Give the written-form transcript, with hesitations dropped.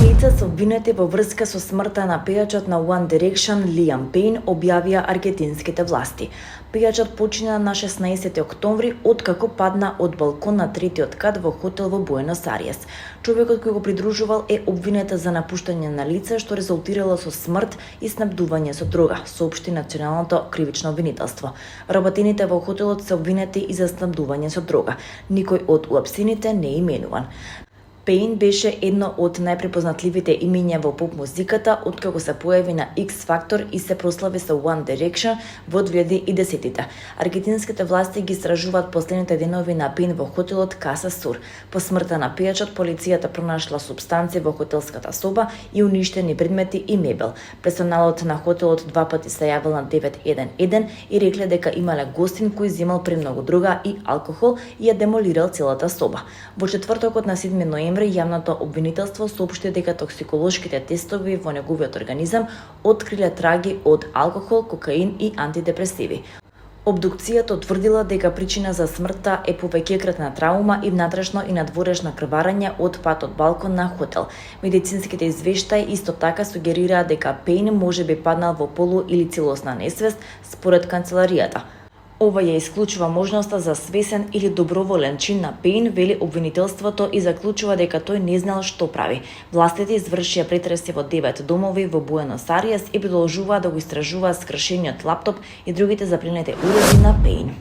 лица се обвинети во врска со смртта на пејачот на One Direction Лиам Пејн, објавија аргентинските власти. Пејачот почина на 16 октомври откако падна од балкон на третиот кат во хотел во Буенос Ајрес. Човекот кој го придружувал е обвинет за напуштање на лице што резултирало со смрт и снабдување со дрога, соопшти Националното кривично обвинителство. Вработените во хотелот се обвинети и за снабдување со дрога. Никој од уапсените не е именуван. Пејн беше едно од најпрепознатливите имиња во поп музиката откако се појави на X Factor и се прослави со One Direction во 2010-тите. Аргентинските власти ги истражуваат последните денови на Пејн во хотелот Casa Sur. По смртта на пејачот, полицијата пронашла супстанци во хотелската соба и уништени предмети и мебел. Персоналот на хотелот два пати се јавил на 911 и рекле дека имале гостин кој земал премногу дрога и алкохол и ја демолирал целата соба. Во четвртокот на 7 ноември јавното обвинителство соопшти дека токсиколошките тестови во неговиот организам откриле траги од алкохол, кокаин и антидепресиви. Обдукцијата утврдила дека причина за смртта е повеќекратна травма и внатрешно и надворешно крварење од пат од балкон на хотел. Медицинските извештаи исто така сугерираат дека Пејн можеби паднал во полу или целосна несвест, според канцеларијата. Ова ја исклучува можноста за свесен или доброволен чин на Пејн, вели обвинителството, и заклучува дека тој не знал што прави. Властите извршија претреси во 9 домови во Буенос Ајрес и продолжуваат да го истражуваат скршениот лаптоп и другите запленети уреди на Пејн.